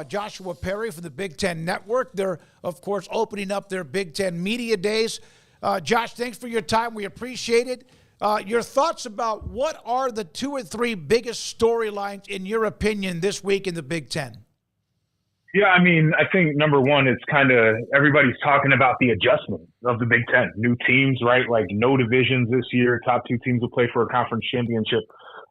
Joshua Perry from the Big Ten Network. They're, of course, opening up their Big Ten Media Days. Josh, thanks for your time. We appreciate it. Your thoughts about what are the 2 or 3 biggest storylines, in your opinion, this week in the Big Ten? Yeah, I mean, I think number one, it's kind of everybody's talking about the adjustment of the Big Ten. New teams, right? Like no divisions this year. Top 2 teams will play for a conference championship.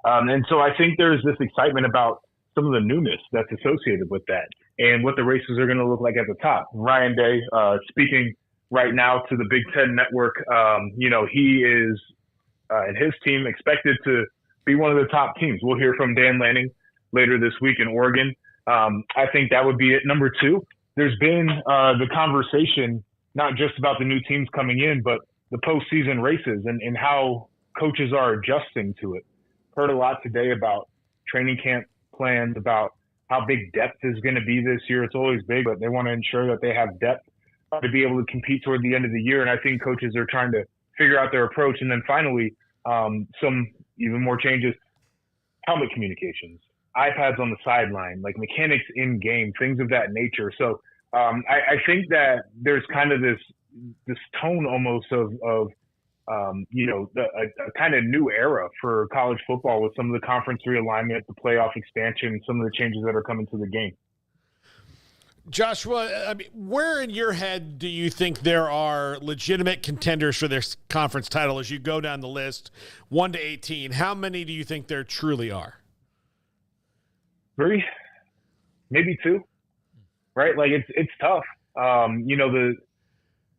And so I think there's this excitement about some of the newness that's associated with that and what the races are going to look like at the top. Ryan Day, speaking right now to the Big Ten Network, he is and his team expected to be one of the top teams. We'll hear from Dan Lanning later this week in Oregon. I think that would be it. Number 2, there's been the conversation, not just about the new teams coming in, but the postseason races and how coaches are adjusting to it. Heard a lot today about training camp plans, about how big depth is going to be this year. It's always big, but they want to ensure that they have depth to be able to compete toward the end of the year. And I think coaches are trying to figure out their approach. And then finally, some even more changes, helmet communications, iPads on the sideline, like mechanics in game, things of that nature. So I think that there's kind of this tone almost of a kind of new era for college football with some of the conference realignment, the playoff expansion, some of the changes that are coming to the game. Joshua, I mean, where in your head do you think there are legitimate contenders for this conference title as you go down the list, 1 to 18? How many do you think there truly are? 3, maybe 2, right? Like it's tough. The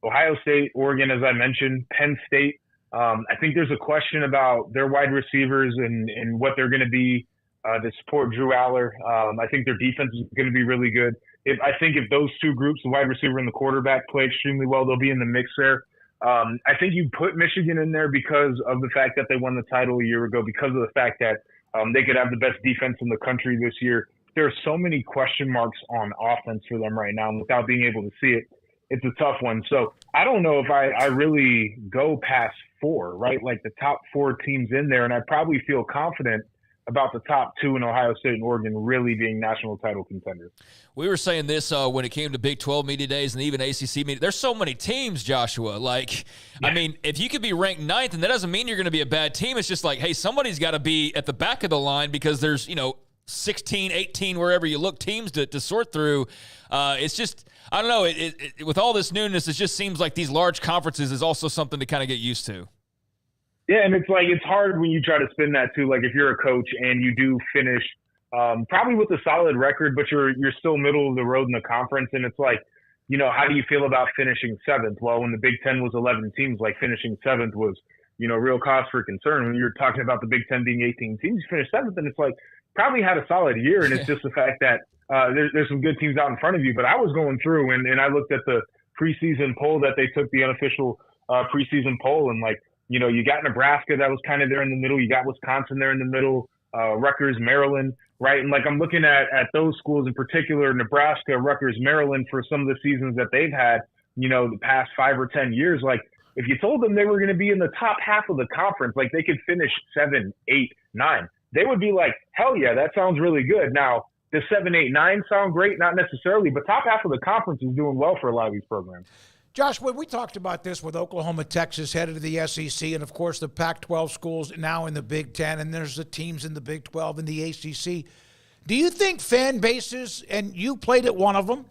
Ohio State, Oregon, as I mentioned, Penn State. I think there's a question about their wide receivers and what they're going to be to support Drew Aller. I think their defense is going to be really good. I think if those 2 groups, the wide receiver and the quarterback, play extremely well, they'll be in the mix there. I think you put Michigan in there because of the fact that they won the title a year ago, because of the fact that they could have the best defense in the country this year. There are so many question marks on offense for them right now, and without being able to see it, it's a tough one. So I don't know if I really go past 4, right? Like the top 4 teams in there, and I probably feel confident about the top 2 in Ohio State and Oregon really being national title contenders. We were saying this when it came to Big 12 media days and even ACC media. There's so many teams, Joshua. I mean, if you could be ranked 9th, and that doesn't mean you're going to be a bad team. It's just like, hey, somebody's got to be at the back of the line because there's, 16, 18, wherever you look, teams to sort through. It's just, I don't know. It with all this newness, it just seems like these large conferences is also something to kind of get used to. Yeah, and it's hard when you try to spin that too. Like if you're a coach and you do finish probably with a solid record, but you're still middle of the road in the conference, and it's like, how do you feel about finishing 7th? Well, when the Big Ten was 11 teams, like finishing 7th was, real cause for concern. When you're talking about the Big Ten being 18 teams, you finish 7th, and it's like probably had a solid year, and it's just the fact that there's some good teams out in front of you. But I was going through and I looked at the preseason poll that they took, the unofficial preseason poll, and you got Nebraska that was kind of there in the middle. You got Wisconsin there in the middle, Rutgers, Maryland, right? And I'm looking at those schools in particular, Nebraska, Rutgers, Maryland, for some of the seasons that they've had, the past 5 or 10 years. Like if you told them they were going to be in the top half of the conference, like they could finish 7, 8, 9, they would be like, hell yeah, that sounds really good. Now, does 7, 8, 9 sound great? Not necessarily, but top half of the conference is doing well for a lot of these programs. Josh, when we talked about this with Oklahoma, Texas headed to the SEC, and of course the Pac-12 schools now in the Big Ten, and there's the teams in the Big 12 and the ACC. Do you think fan bases, and you played at one of them,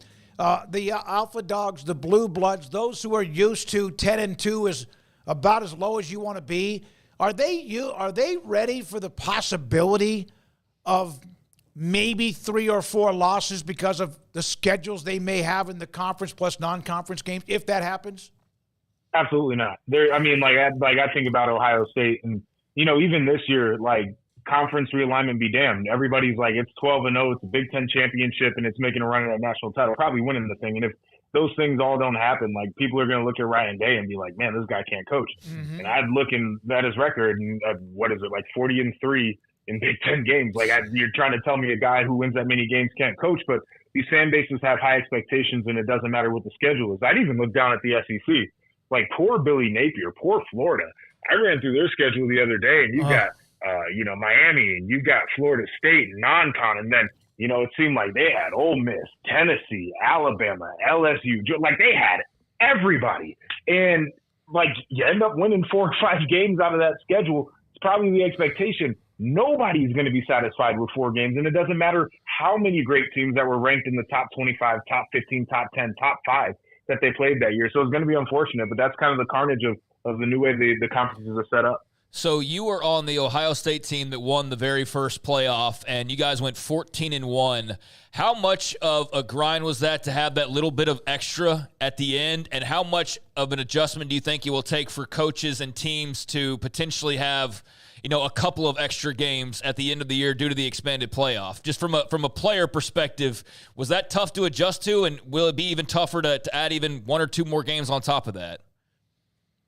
the Alpha Dogs, the Blue Bloods, those who are used to 10-2 is about as low as you want to be, are they ready for the possibility of maybe 3 or 4 losses because of the schedules they may have in the conference plus non-conference games, if that happens? Absolutely not. I think about Ohio State, and even this year, conference realignment be damned. Everybody's like, it's 12-0, it's a Big Ten championship, and it's making a run at that national title, probably winning the thing. And if those things all don't happen, people are going to look at Ryan Day and be like, man, this guy can't coach. Mm-hmm. And I'd look at his record, and 40-3 in Big Ten games. You're trying to tell me a guy who wins that many games can't coach, but these fan bases have high expectations, and it doesn't matter what the schedule is. I'd even look down at the SEC. Poor Billy Napier, poor Florida. I ran through their schedule the other day, and you got Miami, and you got Florida State and non-con, and then it seemed like they had Ole Miss, Tennessee, Alabama, LSU, like they had everybody. And like you end up winning 4 or 5 games out of that schedule. It's probably the expectation. Nobody's going to be satisfied with 4 games. And it doesn't matter how many great teams that were ranked in the top 25, top 15, top 10, top 5 that they played that year. So it's going to be unfortunate, but that's kind of the carnage of the new way the conferences are set up. So you were on the Ohio State team that won the very first playoff, and you guys went 14-1. How much of a grind was that to have that little bit of extra at the end, and how much of an adjustment do you think it will take for coaches and teams to potentially have, a couple of extra games at the end of the year due to the expanded playoff? Just from a player perspective, was that tough to adjust to, and will it be even tougher to add even 1 or 2 more games on top of that?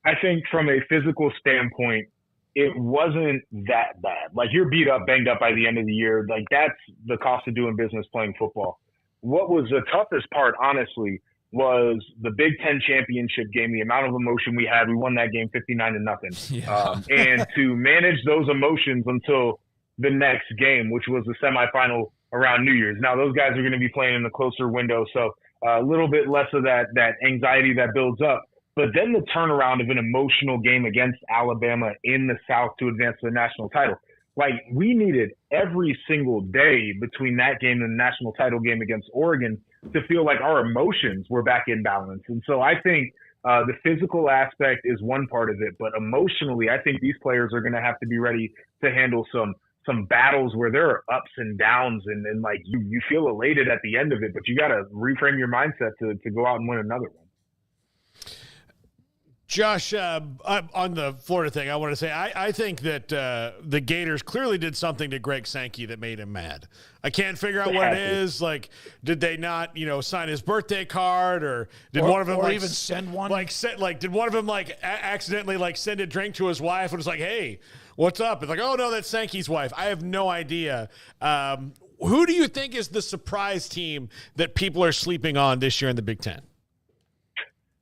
I think from a physical standpoint, it wasn't that bad. Like, you're beat up, banged up by the end of the year. Like, that's the cost of doing business playing football. What was the toughest part, honestly, was the Big Ten championship game, the amount of emotion we had. We won that game 59-0. Yeah. And to manage those emotions until the next game, which was the semifinal around New Year's. Now, those guys are going to be playing in the closer window, so a little bit less of that anxiety that builds up. But then the turnaround of an emotional game against Alabama in the South to advance to the national title. Like, we needed every single day between that game and the national title game against Oregon to feel like our emotions were back in balance. And so I think the physical aspect is one part of it, but emotionally, I think these players are going to have to be ready to handle some battles where there are ups and downs and like you feel elated at the end of it, but you got to reframe your mindset to go out and win another one. Josh, on the Florida thing, I want to say I think that the Gators clearly did something to Greg Sankey that made him mad. I can't figure out what it is. Like, did they not, sign his birthday card, or did one of them even send one? Did one of them accidentally send a drink to his wife and was like, "Hey, what's up?" It's like, "Oh no, that's Sankey's wife." I have no idea. Who do you think is the surprise team that people are sleeping on this year in the Big Ten?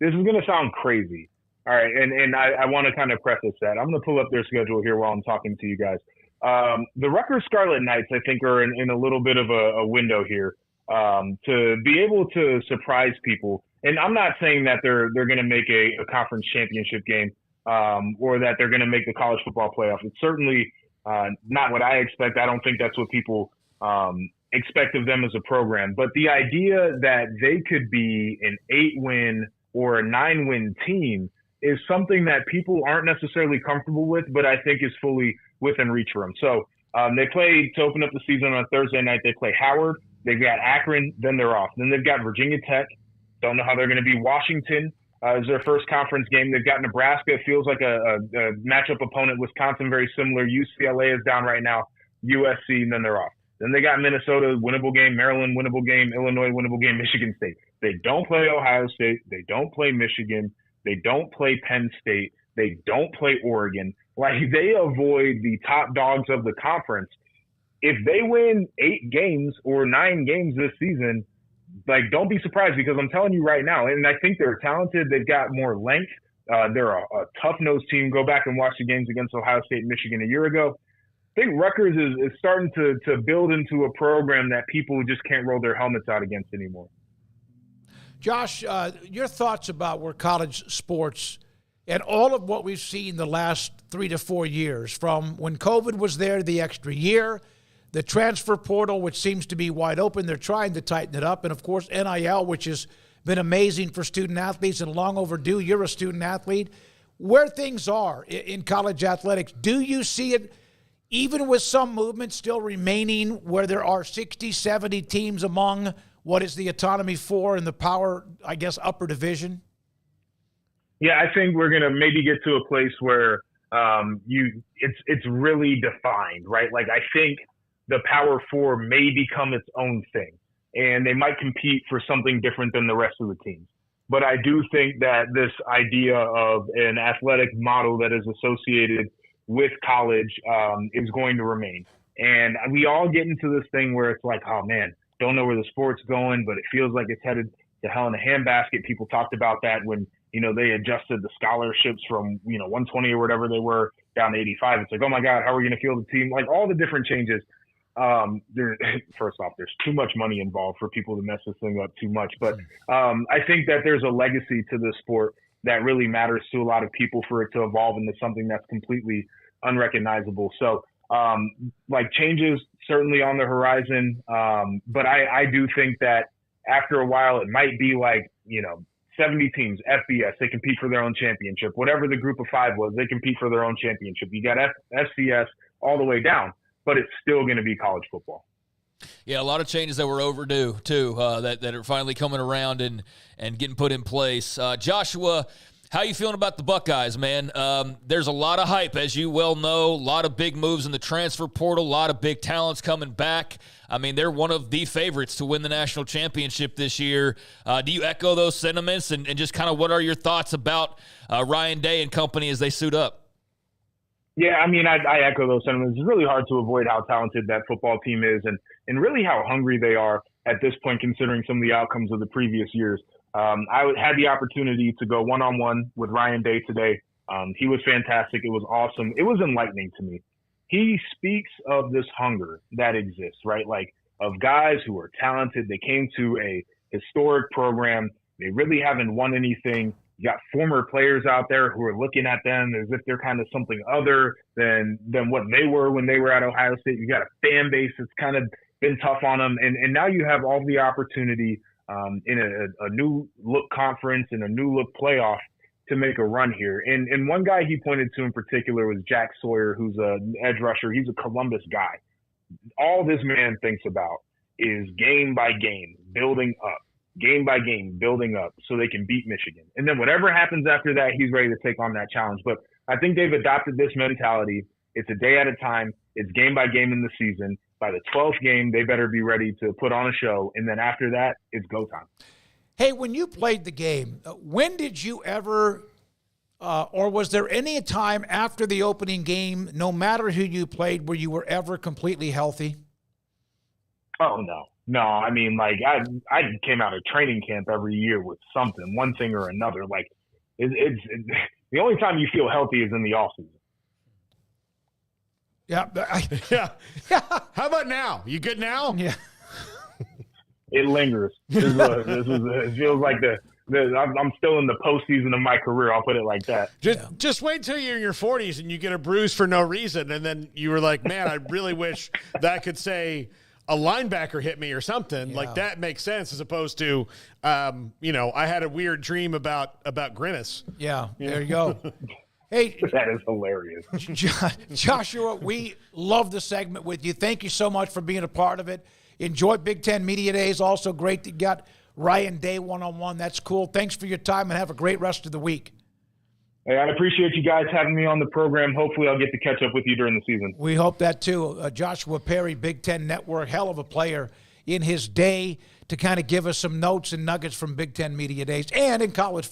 This is going to sound crazy. All right, and I want to kind of preface that. I'm going to pull up their schedule here while I'm talking to you guys. The Rutgers Scarlet Knights, I think, are in a little bit of a window here to be able to surprise people. And I'm not saying that they're going to make a conference championship game or that they're going to make the college football playoff. It's certainly not what I expect. I don't think that's what people expect of them as a program. But the idea that they could be an 8-win or a 9-win team is something that people aren't necessarily comfortable with, but I think is fully within reach for them. So they play to open up the season on Thursday night. They play Howard. They've got Akron. Then they're off. Then they've got Virginia Tech. Don't know how they're going to be. Washington is their first conference game. They've got Nebraska. It feels like a matchup opponent. Wisconsin, very similar. UCLA is down right now. USC, and then they're off. Then they got Minnesota, winnable game. Maryland, winnable game. Illinois, winnable game. Michigan State. They don't play Ohio State. They don't play Michigan. They don't play Penn State. They don't play Oregon. Like, they avoid the top dogs of the conference. If they win 8 games or 9 games this season, like, don't be surprised, because I'm telling you right now, and I think they're talented. They've got more length. They're a tough-nosed team. Go back and watch the games against Ohio State and Michigan a year ago. I think Rutgers is starting to build into a program that people just can't roll their helmets out against anymore. Josh, your thoughts about where college sports and all of what we've seen the last 3 to 4 years, from when COVID was there, the extra year, the transfer portal, which seems to be wide open. They're trying to tighten it up. And, of course, NIL, which has been amazing for student athletes and long overdue. You're a student athlete. Where things are in college athletics, do you see it, even with some movement still remaining, where there are 60, 70 teams among what is the autonomy for in the power, I guess, upper division? Yeah, I think we're going to maybe get to a place where it's really defined, right? Like, I think the Power Four may become its own thing, and they might compete for something different than the rest of the teams. But I do think that this idea of an athletic model that is associated with college is going to remain. And we all get into this thing where it's like, oh, man, don't know where the sport's going, but it feels like it's headed to hell in a handbasket. People talked about that when, they adjusted the scholarships from, 120 or whatever they were down to 85. It's like, oh my God, how are we going to field the team? Like, all the different changes. First off, there's too much money involved for people to mess this thing up too much. But I think that there's a legacy to this sport that really matters to a lot of people for it to evolve into something that's completely unrecognizable. So, changes certainly on the horizon. But I do think that after a while, it might be 70 teams, FBS, they compete for their own championship. Whatever the group of 5 was, they compete for their own championship. You got FCS all the way down, but it's still going to be college football. Yeah, a lot of changes that were overdue, too, that are finally coming around and getting put in place. Joshua, how you feeling about the Buckeyes, man? There's a lot of hype, as you well know, a lot of big moves in the transfer portal, a lot of big talents coming back. I mean, they're one of the favorites to win the national championship this year. Do you echo those sentiments, and just kind of what are your thoughts about Ryan Day and company as they suit up? Yeah, I mean, I echo those sentiments. It's really hard to avoid how talented that football team is and really how hungry they are at this point, considering some of the outcomes of the previous years. I had the opportunity to go one-on-one with Ryan Day today. He was fantastic. It was awesome. It was enlightening to me. He speaks of this hunger that exists, right? Like, of guys who are talented. They came to a historic program. They really haven't won anything. You got former players out there who are looking at them as if they're kind of something other than what they were when they were at Ohio State. You got a fan base that's kind of been tough on them. And now you have all the opportunity in a new look conference and a new look playoff to make a run here. And one guy he pointed to in particular was Jack Sawyer, who's an edge rusher. He's a Columbus guy. All this man thinks about is game by game, building up. Game by game, building up so they can beat Michigan. And then whatever happens after that, he's ready to take on that challenge. But I think they've adopted this mentality. It's a day at a time. It's game by game in the season. By the 12th game, they better be ready to put on a show. And then after that, it's go time. Hey, when you played the game, when did you ever, or was there any time after the opening game, no matter who you played, where you were ever completely healthy? Oh, no. No, I mean, I came out of training camp every year with something, one thing or another. It's the only time you feel healthy is in the offseason. Yeah. Yeah. How about now? You good now? Yeah. It lingers. It feels like I'm still in the postseason of my career. I'll put it like that. Just wait till you're in your 40s and you get a bruise for no reason, and then you were like, man, I really wish that could say a linebacker hit me or something. Yeah. Like, that makes sense as opposed to, I had a weird dream about Grimace. Yeah, there you go. Hey, that is hilarious. Joshua, we love the segment with you. Thank you so much for being a part of it. Enjoy Big Ten Media Days. Also great that you got Ryan Day one-on-one. That's cool. Thanks for your time and have a great rest of the week. Hey, I appreciate you guys having me on the program. Hopefully I'll get to catch up with you during the season. We hope that too. Joshua Perry, Big Ten Network, hell of a player in his day to kind of give us some notes and nuggets from Big Ten Media Days and in college